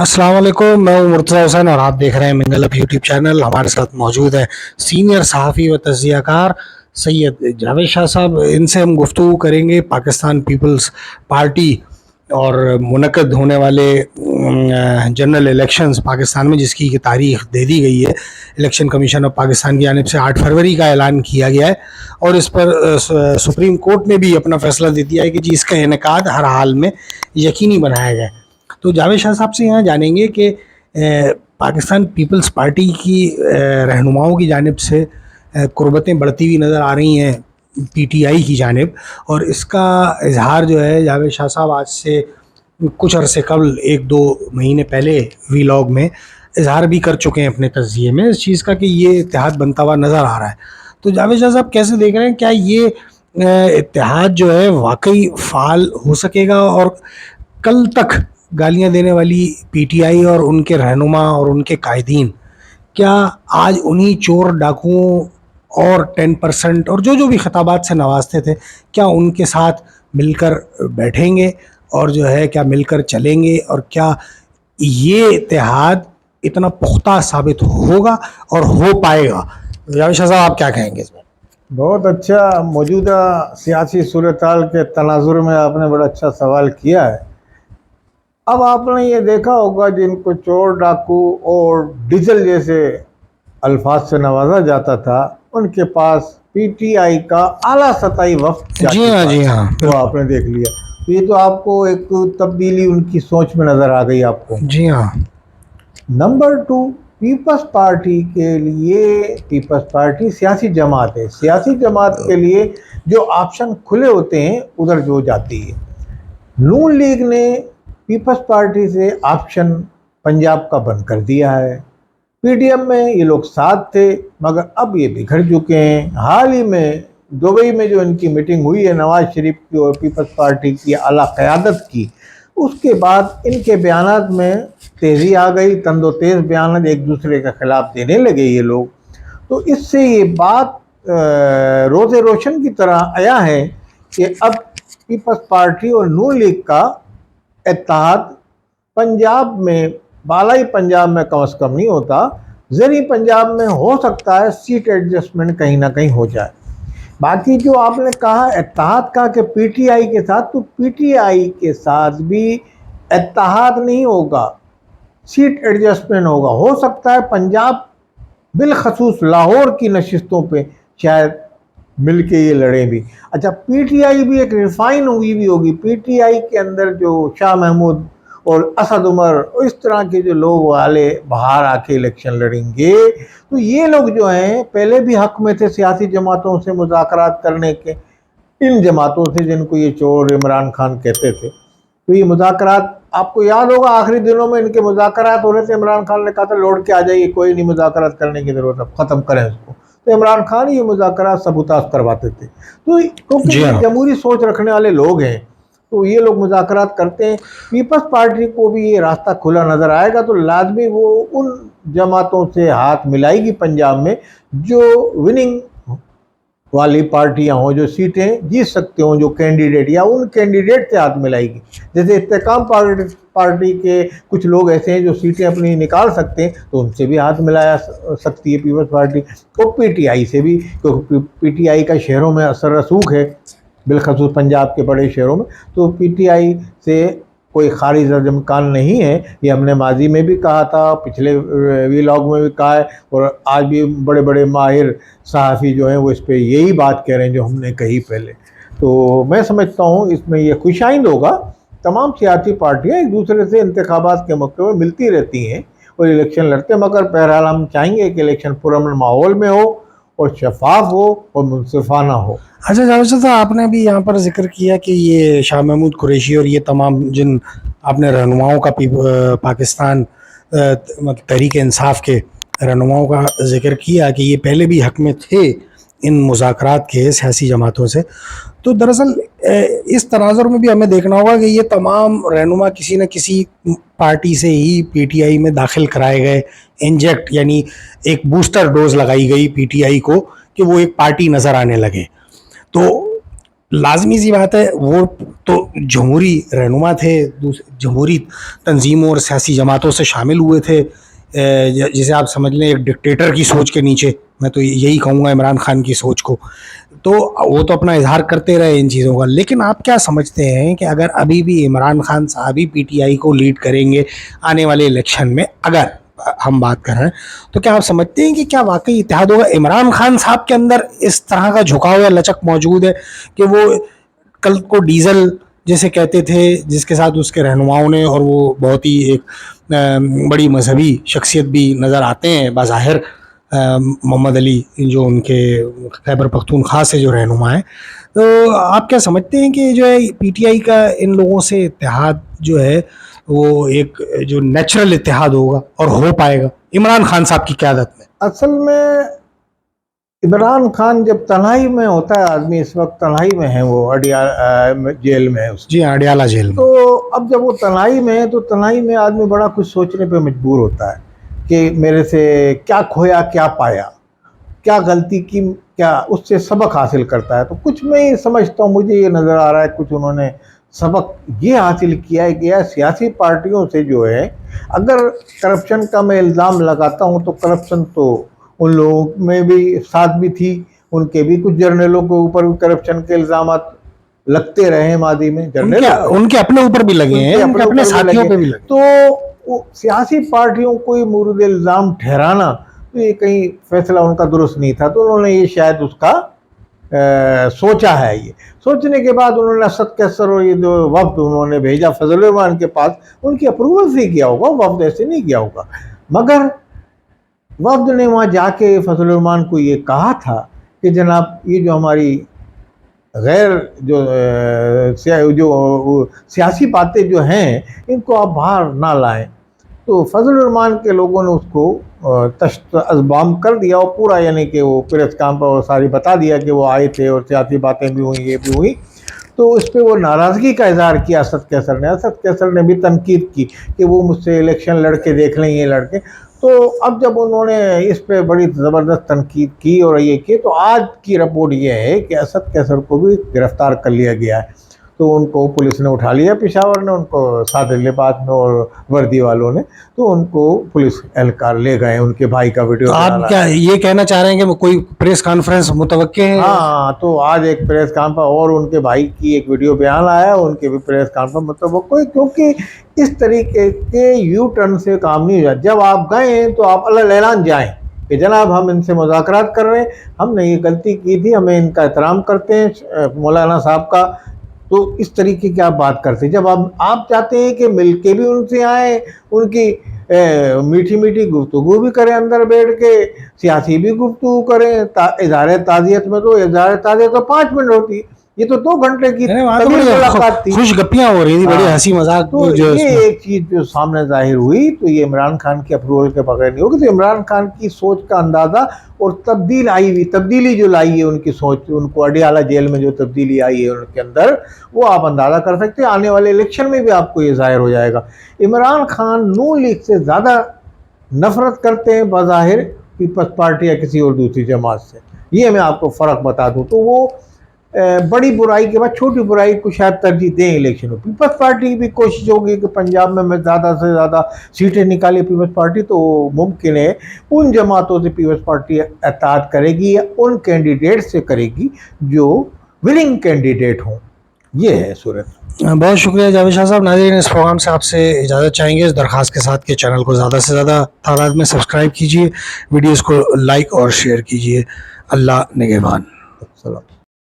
अस्सलाम वालेकुम, मैं हूं मुर्तज़ा हुसैन और आप देख रहे हैं मिंगल अप यूट्यूब चैनल। हमारे साथ मौजूद है सीनियर सहाफ़ी व तज्ज़ियाकार सैयद जावेद शाह साहब। इनसे हम गुफ्तगू करेंगे पाकिस्तान पीपल्स पार्टी और मुनक़द होने वाले जनरल इलेक्शंस पाकिस्तान में, जिसकी की तारीख़ दे दी गई है। इलेक्शन कमीशन ऑफ पाकिस्तान की जानिब से 8 फरवरी का ऐलान किया गया है और इस पर सुप्रीम कोर्ट ने भी अपना फ़ैसला दे दिया है कि जी इसका इनेकाद हर हाल में यकीनी बनाया जाए। तो जावेद शाह साहब से यहाँ जानेंगे कि पाकिस्तान पीपल्स पार्टी की रहनुमाओं की जानिब से कुर्बतें बढ़ती हुई नज़र आ रही हैं पीटीआई की जानिब, और इसका इजहार जो है जावेद शाह साहब आज से कुछ अरसे कबल 1-2 महीने पहले वीलॉग में इजहार भी कर चुके हैं अपने तज़किये में इस चीज़ का कि ये इत्तेहाद बनता हुआ नज़र आ रहा है। तो जावेद शाह साहब कैसे देख रहे हैं, क्या ये इत्तेहाद जो है वाकई फ़ाल हो सकेगा और कल तक गालियां देने वाली पीटीआई और उनके रहनुमा और उनके कायदीन क्या आज उन्हीं चोर डाकुओं और 10% और जो भी खिताबात से नवाजते थे, क्या उनके साथ मिलकर बैठेंगे और जो है क्या मिलकर चलेंगे, और क्या ये इत्तेहाद इतना पुख्ता साबित होगा और हो पाएगा? जावेद शाह साहब, आप क्या कहेंगे इसमें? बहुत अच्छा। मौजूदा सियासी सूरत-हाल के तनाजुर में आपने बड़ा अच्छा सवाल किया है। अब आपने ये देखा होगा जिनको चोर डाकू और डीजल जैसे अल्फाज से नवाजा जाता था, उनके पास पीटीआई का आला सतही वफ्द जी हाँ, जी हाँ, तो आपने देख लिया। तो ये तो आपको एक तब्दीली उनकी सोच में नज़र आ गई आपको। जी हाँ। नंबर 2, पीपल्स पार्टी के लिए, पीपल्स पार्टी सियासी जमात है। सियासी जमात के लिए जो ऑप्शन खुले होते हैं उधर जो जाती है। नून लीग ने पीपल्स पार्टी से ऑप्शन पंजाब का बंद कर दिया है। पीडीएम में ये लोग साथ थे, मगर अब ये बिखर चुके हैं। हाल ही में दुबई में जो इनकी मीटिंग हुई है नवाज शरीफ की और पीपल्स पार्टी की आला क़यादत की, उसके बाद इनके बयानात में तेज़ी आ गई। तंदो तेज़ बयान एक दूसरे के ख़िलाफ़ देने लगे ये लोग। तो इससे ये बात रोज़े रोशन की तरह आया है कि अब पीपल्स पार्टी और नून लीग का इत्तेहाद पंजाब में, बालाई पंजाब में कम से कम नहीं होता, ज़री पंजाब में हो सकता है। सीट एडजस्टमेंट कहीं ना कहीं हो जाए। बाकी जो आपने कहा इत्तेहाद का कि पीटीआई के साथ, तो पीटीआई के साथ भी इत्तेहाद नहीं होगा, सीट एडजस्टमेंट होगा। हो सकता है पंजाब बिलखसूस लाहौर की नशिस्तों पे शायद मिल के ये लड़े भी। अच्छा, पीटीआई भी एक रिफाइन हुई भी होगी। पीटीआई के अंदर जो शाह महमूद और असद उमर और इस तरह के जो लोग वाले बाहर आके इलेक्शन लड़ेंगे, तो ये लोग जो हैं पहले भी हक में थे सियासी जमातों से मुज़ाकरात करने के, इन जमातों से जिनको ये चोर इमरान खान कहते थे। तो ये मुज़ाकरात आपको याद होगा आखिरी दिनों में इनके मुज़ाकरात हो रहे थे। इमरान खान ने कहा था लौट के आ जाइए, कोई नहीं मुज़ाकरात करने की ज़रूरत, अब ख़त्म करें इसको। तो इमरान खान ये मुज़ाकरात सबूताज करवाते थे। तो क्योंकि ये जमहूरी सोच रखने वाले लोग हैं, तो ये लोग मुज़ाकरात करते हैं। पीपल्स पार्टी को भी ये रास्ता खुला नज़र आएगा, तो लाजमी वो उन जमातों से हाथ मिलाएगी पंजाब में जो विनिंग वाली पार्टियां हों, जो सीटें जीत सकते हों, जो कैंडिडेट, या उन कैंडिडेट से हाथ मिलाएगी। जैसे इस्तेकाम पार्टी के कुछ लोग ऐसे हैं जो सीटें अपनी निकाल सकते हैं, तो उनसे भी हाथ मिलाया सकती है पीपल्स पार्टी। तो पीटीआई से भी, क्योंकि पीटीआई का शहरों में असर रसूख है, बिलखसूस पंजाब के बड़े शहरों में, तो पीटीआई से कोई खारिज इम्कान नहीं है। ये हमने माजी में भी कहा था, पिछले वीलॉग में भी कहा है, और आज भी बड़े बड़े माहिर सहाफ़ी जो हैं वो इस पर यही बात कह रहे हैं जो हमने कही पहले। तो मैं समझता हूँ इसमें यह खुशाइंद होगा। तमाम सियासी पार्टियाँ एक दूसरे से इंतखाबात के मौके में मिलती रहती हैं और इलेक्शन लड़ते, मगर बहरहाल हम चाहेंगे कि इलेक्शन पुरअमन माहौल में हो और शफाफ हो और मुनसिफाना हो। अच्छा जावेद साहब, आपने भी यहाँ पर जिक्र किया कि ये शाह महमूद कुरैशी और ये तमाम जिन आपने रहनुमाओं का पाकिस्तान तहरीक इंसाफ के रहनुमाओं का जिक्र किया कि ये पहले भी हक में थे इन मुज़ाकरात के सियासी जमातों से। तो दरअसल इस तनाज़ुर में भी हमें देखना होगा कि ये तमाम रहनुमा किसी न किसी पार्टी से ही पीटीआई में दाखिल कराए गए, इंजेक्ट यानी एक बूस्टर डोज लगाई गई पीटीआई को कि वो एक पार्टी नज़र आने लगे। तो लाजमी सी बात है, वो तो जमहूरी रहनुमा थे, जमहूरी तंजीमों और सियासी जमातों से शामिल हुए थे, जिसे आप समझ लें एक डिक्टेटर की सोच के नीचे, मैं तो यही कहूँगा इमरान खान की सोच को। तो वो तो अपना इजहार करते रहे इन चीज़ों का, लेकिन आप क्या समझते हैं कि अगर अभी भी इमरान खान साहब ही पीटीआई को लीड करेंगे आने वाले इलेक्शन में, अगर हम बात कर रहे हैं, तो क्या आप समझते हैं कि क्या वाकई इत्तेहाद होगा? इमरान खान साहब के अंदर इस तरह का झुकाव या लचक मौजूद है कि वो कल को डीजल जैसे कहते थे, जिसके साथ उसके रहनुमाओं ने, और वो बहुत ही एक बड़ी मजहबी शख्सियत भी नज़र आते हैं बाज़ाहिर, मोहम्मद अली जो उनके खैबर पख्तूनख्वा से जो रहनुमा हैं, तो आप क्या समझते हैं कि जो है पीटीआई का इन लोगों से इत्तेहाद जो है वो एक जो नेचुरल इत्तेहाद होगा और हो पाएगा इमरान खान साहब की क़यादत में? असल में इमरान खान जब तन्हाई में होता है आदमी, इस वक्त तन्हाई में है, वो अडियाला जेल में है जी हाँ, अडियाला जेल में। तो अब जब वो तन्हाई में है तो तन्हाई में आदमी बड़ा कुछ सोचने पे मजबूर होता है कि मेरे से क्या खोया क्या पाया, क्या गलती की, क्या उससे सबक हासिल करता है। तो कुछ मैं ही समझता हूँ, मुझे ये नज़र आ रहा है कुछ उन्होंने सबक ये हासिल किया है कि यार सियासी पार्टियों से जो है, अगर करप्शन का मैं इल्ज़ाम लगाता हूँ तो करप्शन तो उन लोगों में भी साथ भी थी, उनके भी कुछ जर्नलों के ऊपर भी करप्शन के इल्ज़ाम लगते रहे मादी में, जर्नल उनके अपने ऊपर भी लगे हैं, उनके अपने साथियों पे भी लगे। तो सियासी पार्टियों को ये मुर्द इल्ज़ाम ठहराना, तो ये कहीं फैसला उनका दुरुस्त नहीं था, तो उन्होंने ये शायद उसका सोचा है। ये सोचने के बाद उन्होंने असद कैसर और ये जो वफ्द उन्होंने भेजा फजल रहमान के पास, उनकी अप्रूवल से किया होगा, वफ्द ऐसे नहीं किया होगा। मगर वफ्द ने वहाँ जाके फजल रहमान को ये कहा था कि जनाब ये जो हमारी गैर जो सियासी बातें जो हैं इनको आप बाहर ना लाएं। तो फजल रहमान के लोगों ने उसको तश्त अज़बाम कर दिया, और पूरा यानी कि वो प्रेस कॉन्फ्रेंस पर सारी बता दिया कि वो आए थे और सियासी बातें भी हुई, ये भी हुई। तो इस पर वो नाराज़गी का इजहार किया असद कैसर ने। असद कैसर ने भी तनकीद की कि वो मुझसे इलेक्शन लड़के देख लें, ये लड़के। तो अब जब उन्होंने इस पे बड़ी ज़बरदस्त तनकीद की और ये की, तो आज की रिपोर्ट ये है कि असद कैसर को भी गिरफ़्तार कर लिया गया है। तो उनको पुलिस ने उठा लिया, पेशावर ने उनको, सादे लिबास में और वर्दी वालों ने, तो उनको पुलिस एहलकार ले गए। उनके भाई का वीडियो। आप क्या ये कहना चाह रहे हैं कि कोई प्रेस कॉन्फ्रेंस मुतवक्के है? हाँ, तो आज एक प्रेस कॉन्फ्रेंस और उनके भाई की एक वीडियो बयान आया, उनके भी प्रेस कॉन्फ्रेंस मुतवक्के, क्योंकि इस तरीके के यू टर्न से काम नहीं हुआ। जब आप गए तो आप अलग ऐलान जाएँ कि जनाब हम इनसे मुज़ाकरात कर रहे हैं, हमने ये गलती की थी, हमें इनका एहतराम करते हैं मौलाना साहब का। तो इस तरीके की आप बात करते हैं। जब आप चाहते हैं कि मिल के भी उनसे आए, उनकी मीठी मीठी गुफ्तगू भी करें, अंदर बैठ के सियासी भी गुफ्तगू करें। इज़हार ताज़ियत में तो इज़हार ताज़ियत तो 5 मिनट होती, ये तो 2 घंटे की मुलाकात थी, खुश गप्पियाँ हो रही थी, बड़ी हंसी मजाक। तो ये एक चीज़ जो सामने जाहिर हुई, तो ये इमरान खान की अप्रूवल के बगैर नहीं होगी। तो इमरान खान की सोच का अंदाज़ा और तब्दीली जो लाई है उनकी सोच, उनको अडियाला जेल में जो तब्दीली आई है उनके अंदर, वो आप अंदाज़ा कर सकते हैं। आने वाले इलेक्शन में भी आपको ये ज़ाहिर हो जाएगा। इमरान खान नून लीग से ज़्यादा नफ़रत करते हैं बाज़ाहिर पीपल्स पार्टी या किसी और दूसरी जमात से। ये मैं आपको फ़र्क बता दूँ, तो वो बड़ी बुराई के बाद छोटी बुराई को शायद तरजीह दें इलेक्शन में। पीपल्स पार्टी की भी कोशिश होगी कि पंजाब में मैं ज़्यादा से ज़्यादा सीटें निकाले पीपल्स पार्टी, तो मुमकिन है उन जमातों से पीपल्स पार्टी एतमाद करेगी या उन कैंडिडेट से करेगी जो विनिंग कैंडिडेट हों। ये है सूरत। बहुत शुक्रिया जावेद शाह साहब। नाज़रीन, इस प्रोग्राम से आपसे इजाज़त चाहेंगे इस दरख्वास्त के साथ कि चैनल को ज़्यादा से ज़्यादा तादाद में सब्सक्राइब कीजिए, वीडियोज़ को लाइक और शेयर कीजिए। अल्लाह निगहबान।